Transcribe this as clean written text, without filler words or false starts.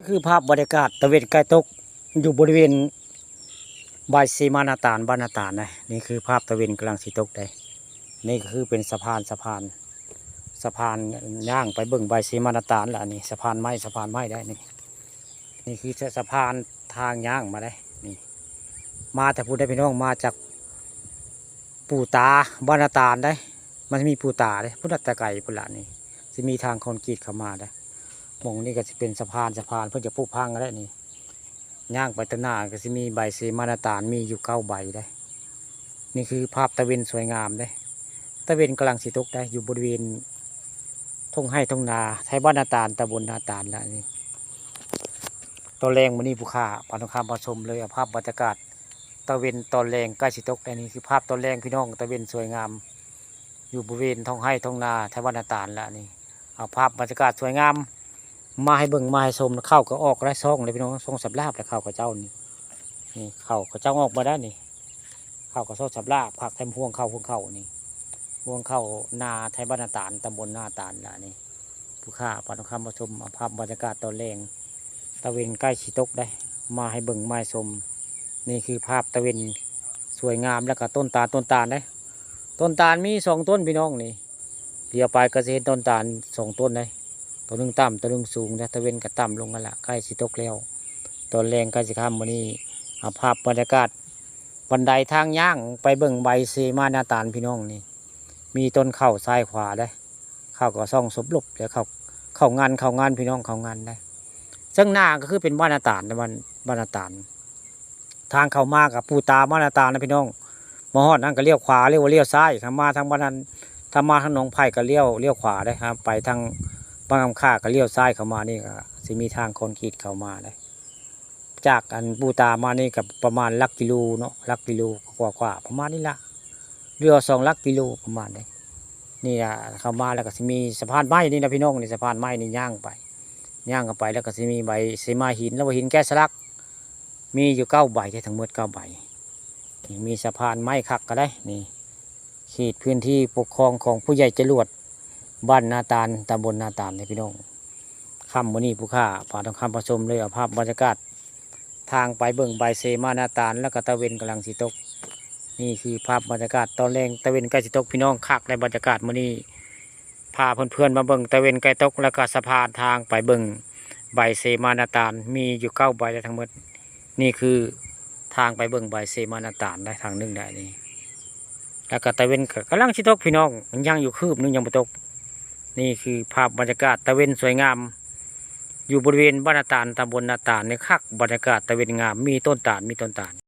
คือภาพบรรยากาศตะเวนใกล้ตกอยู่บริเวณบายซีมานาตานบ้านนาตานนะนี่คือภาพตะเวนกำลังสีตกได้นี่ก็คือเป็นสะพานย่างไปเบิ่งบายซีมานาตานละนี่สะพานไม้ได้นี่คือสะพานทางย่างมาได้นี่มาแต่พูดได้พี่น้องมาจากปู่ตาบ้านนาตานได้มันมีปู่ตาได้พุทธตะไก่พุทธละนี่จะมีทางคอนกรีตเข้ามาได้มองนี่ก็จะเป็นสะพานเพื่อจะปูพังก็ได้นี่ย่างไปตะหน้าก็จะมีใบเสมานาตานมีอยู่9 ใบได้นี่คือภาพตะเวนสวยงามได้ตะเวนกำลังสีตกได้อยู่บริเวณทุ่งไร่ทุ่งนาไทยบ้านนาตานตำบลนาตานแล้วนี่ตอนแรงมันนี่ผู้ข่าปานทองคำมาชมเลยภาพบรรยากาศตะเวนตอนแรงใกล้สีตกได้นี่คือภาพตอนแรงพี่น้องตะเวนสวยงามอยู่บริเวณทุ่งไร่ทุ่งนาไทยบ้านนาตานแล้วนี่เอาภาพบรรยากาศสวยงามมาให้เบิ่งมาให้ชมเข้าก็ออกได้ซ่องเลยพี่น้องซ่องสับลาบแล้วเข้ากับเจ้านี่เข้ากับเจ้าออกมาได้นี่เข้ากับซ่องสับลาบผักแทมพวงเข้านี่พวงเข้านาไทยบ้านนาตานตำบลนาตานละนี่ผู้ข้าปานคำมาชมภาพบรรยากาศตอนแรงตะเวนใกล้ชีตกได้มาให้เบิ่งมาให้ชมนี่คือภาพตะเวนสวยงามแล้วก็ต้นตาลได้ต้นตาลมี2 ต้นพี่น้องนี่เดี๋ยวไปก็จะเห็นต้นตาล2 ต้นเลยตัวหนึ่งต่ำตัวหนึ่งสูงนะตะเวนก็ต่ำลงกันละใกล้สิตกแล้วตอนแรงใกล้สิค่ำวันนี้เอาภาพบรรยากาศบันไดทางย่างไปเบิ่งใบเซมานาตานพี่น้องนี่มีต้นเข้าซ้ายขวาได้เข้าก็ซ่องสบลบเดี๋ยวเข้างานพี่น้องเข้างานได้ซึ่งหน้าก็คือเป็นบ้านนาตานในบ้านนาตานทางเข้ามากับปูตาบ้านนาตานนะพี่น้องมอฮอดนั่นก็เลี้ยวขวาเลี้ยวซ้ายข้ามาทางบ้านนั้นถ้ามาทางหนองไผ่ก็เลี้ยวขวาได้ครับไปทางบางคำค่าก็เลี้ยวซ้ายเข้ามานี่ก็จะมีทางคอนกรีตเข้ามาได้จากอันปูตามานี่กับประมาณลักกิโลเนาะลักกิโลกว่าประมาณนี้ละเรือ2 ลักกิโลประมาณนี้นี่อะเข้ามาแล้วก็จะมีสะพานไม้นี่นะพี่น้องนี่สะพานไม้นี่ย่างกันไปแล้วก็จะมีใบเสมาหินแล้วหินแก้สลักมีอยู่9 ใบทั้งหมด9 ใบนี่มีสะพานไม้คักก็ได้นี่เขตพื้นที่ปกครองของผู้ใหญ่จรวดบ้านนาตานตำบลนาตานเนี่ยพี่น้องค่ำวันนี้ผู้ข้าผ่านทางคำผสมเลยเอาภาพบรรยากาศทางไปเบิ่งใบเซมานาตานแล้วก็ตะเวนกำลังสิตกนี่คือภาพบรรยากาศตอนแรงตะเวนใกล้สิตกพี่น้องคักในบรรยากาศวันนี้พาเพื่อนๆมาเบิ่งตะเวนใกล้ตกแล้วก็สะพานทางไปเบิ่งใบเซมานาตานมีอยู่9 ใบทั้งหมดนี่คือทางไปเบิ่งใบเซมานาตานได้ทางนึงได้นี่แล้วก็ตะเวนกำลังสิตกพี่น้องยังอยู่คืบนึงยังไม่ตกนี่คือภาพบรรยากาศตะเวนสวยงามอยู่บริเวณบ้านนาตานตำบลนาตานในคักบรรยากาศตะเวนงามมีต้นตาล